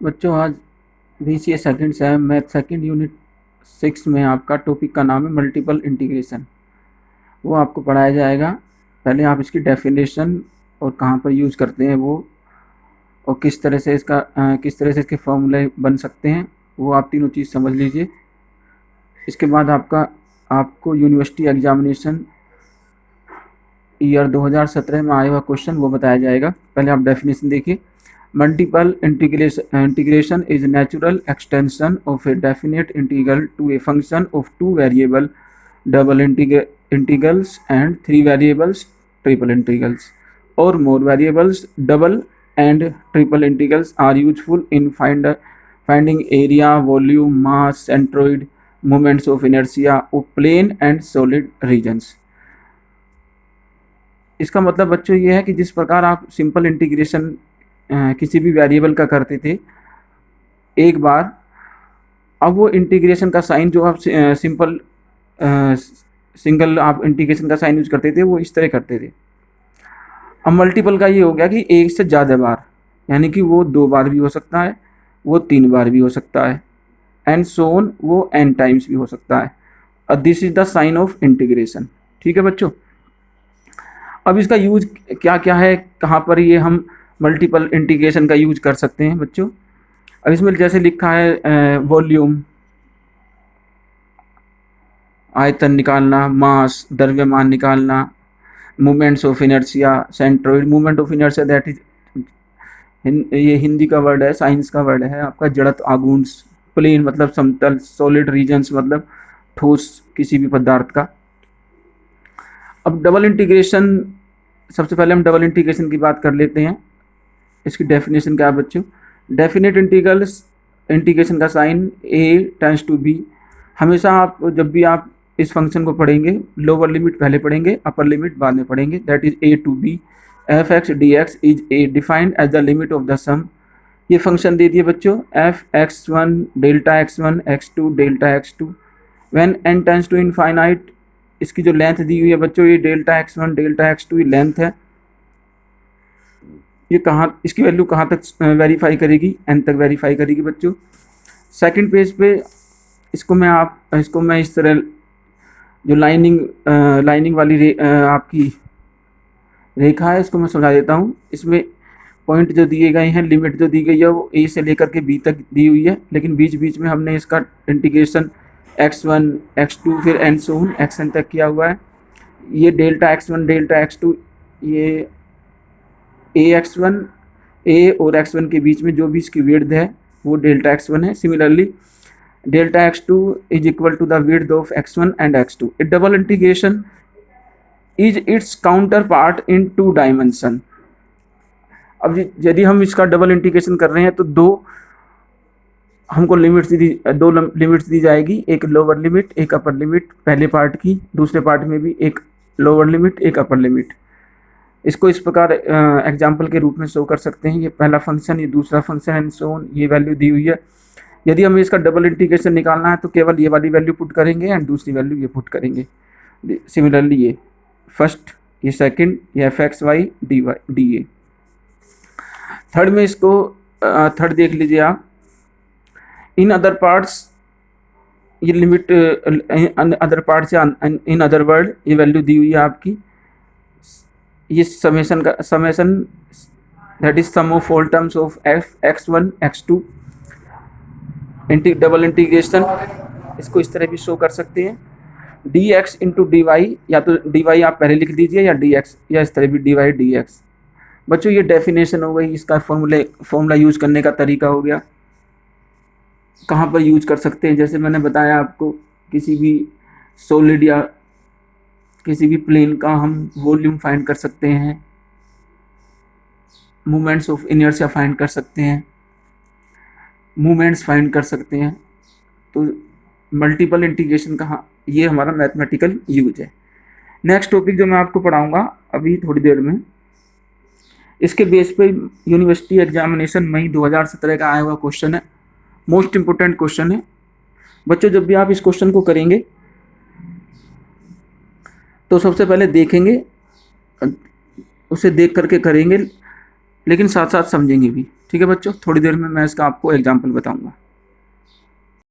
बच्चों आज BCA second same math second unit 6 में आपका टॉपिक का नाम है मल्टीपल इंटीग्रेशन। वो आपको पढ़ाया जाएगा। पहले आप इसकी डेफिनेशन और कहाँ पर यूज़ करते हैं वो, और किस तरह से इसके फॉर्मूले बन सकते हैं, वो आप तीनों चीज़ समझ लीजिए। इसके बाद आपको यूनिवर्सिटी एग्जामिनेशन ईयर 2017 में आया हुआ क्वेश्चन वो बताया जाएगा। पहले आप डेफिनेशन देखिए। Multiple integration is natural extension of a definite integral to a function of two variable double integrals and three variables triple integrals or more variables. Double and triple integrals are useful in finding area, volume, mass, centroid, moments of inertia of plane and solid regions. इसका मतलब बच्चों ये है कि जिस प्रकार आप simple integration किसी भी वेरिएबल का करते थे एक बार, अब वो इंटीग्रेशन का साइन जो आप सिंगल आप इंटीग्रेशन का साइन यूज करते थे वो इस तरह करते थे। अब मल्टीपल का ये हो गया कि एक से ज़्यादा बार, यानी कि वो 2 बार भी हो सकता है, वो 3 बार भी हो सकता है, एंड सो ऑन, वो n टाइम्स भी हो सकता है। This is the sign of integration. ठीक है बच्चों। अब इसका यूज क्या क्या है, कहाँ पर ये हम मल्टीपल इंटीग्रेशन का यूज कर सकते हैं बच्चों। अब इसमें जैसे लिखा है वॉल्यूम आयतन निकालना, मास द्रव्यमान निकालना, movements of inertia, centroid movement of inertia, that is ये हिंदी का वर्ड है, साइंस का वर्ड है आपका। जड़त्व आघूर्ण, प्लेन मतलब समतल, सॉलिड रीजन्स मतलब ठोस किसी भी पदार्थ का। अब डबल इंटीग्रेशन, सबसे पहले हम डबल इंटीग्रेशन की बात कर लेते हैं। इसकी डेफिनेशन क्या है बच्चों। डेफिनेट इंटीग्रेशन का sign a tends to b। हमेशा आप जब भी आप इस फंक्शन को पढ़ेंगे, लोअर लिमिट पहले पढ़ेंगे, अपर लिमिट बाद में पढ़ेंगे। That is a to b f x d x is a defined as the limit of the sum. ये फंक्शन दे दिए बच्चों, f(x1) delta x1 x2 delta x2 when n tends to infinite. इसकी जो length दी हुई है बच्चों, ये डेल्टा x1 डेल्टा x2 ये लेंथ है। ये कहाँ, इसकी वैल्यू कहाँ तक वेरीफाई करेगी, n तक वेरीफाई करेगी बच्चों। सेकंड पेज पे इसको मैं इस तरह जो लाइनिंग वाली आपकी रेखा है, इसको मैं समझा देता हूँ। इसमें पॉइंट जो दिए गए हैं, लिमिट जो दी गई है वो a से लेकर के b तक दी हुई है, लेकिन बीच बीच में हमने इसका इंटीग्रेशन x1 x2 फिर एंड सो ऑन xn तक किया हुआ है। ये डेल्टा x1 डेल्टा x2, ये ax1 a और x1 के बीच में जो भी इसकी विड्थ है वो डेल्टा x1 है। Similarly delta x2 is equal to the width of x1 and x2। A double integration is its counterpart in 2 dimension. अब यदि हम इसका डबल इंटीग्रेशन कर रहे हैं तो दो लिमिट्स दी जाएगी, एक लोअर लिमिट एक अपर लिमिट, पहले पार्ट की, दूसरे पार्ट में भी एक लोअर लिमिट एक अपर लिमिट। इसको इस प्रकार एग्जाम्पल के रूप में शो कर सकते हैं। ये पहला फंक्शन, ये दूसरा फंक्शन एंड सो ऑन, ये वैल्यू दी हुई है। यदि हमें इसका डबल इंटीग्रेशन निकालना है तो केवल ये वाली वैल्यू पुट करेंगे एंड दूसरी वैल्यू ये पुट करेंगे। सिमिलरली ये फर्स्ट, ये सेकंड, ये fxy dy। थर्ड में इसको थर्ड देख लीजिए आप। इन अदर पार्ट्स, ये लिमिट अदर पार्ट से इन अदर वर्ड ये वैल्यू दी हुई है आपकी। ये summation that is sum of all terms of f(x1 x2) double integration, इसको इस तरह भी शो कर सकते हैं। dx इंटू डी वाई, या तो dy आप पहले लिख दीजिए या dx, या इस तरह भी dy dx। बच्चों ये डेफिनेशन हो गई, इसका फॉर्मूला यूज करने का तरीका हो गया। कहाँ पर यूज कर सकते हैं, जैसे मैंने बताया आपको, किसी भी सॉलिड या किसी भी प्लेन का हम वॉल्यूम फाइंड कर सकते हैं, मूवमेंट्स ऑफ इनर्शिया फाइंड कर सकते हैं, मूवमेंट्स फाइंड कर सकते हैं। तो मल्टीपल इंटीग्रेशन का ये हमारा मैथमेटिकल यूज है। नेक्स्ट टॉपिक जो मैं आपको पढ़ाऊंगा अभी थोड़ी देर में, इसके बेस पे यूनिवर्सिटी एग्जामिनेशन मई 2017 का आया हुआ क्वेश्चन है, मोस्ट इंपोर्टेंट क्वेश्चन है बच्चों। जब भी आप इस क्वेश्चन को करेंगे तो सबसे पहले देखेंगे, उसे देख करके करेंगे, लेकिन साथ साथ समझेंगे भी। ठीक ठीक है बच्चों, थोड़ी देर में मैं इसका आपको एग्जाम्पल बताऊंगा।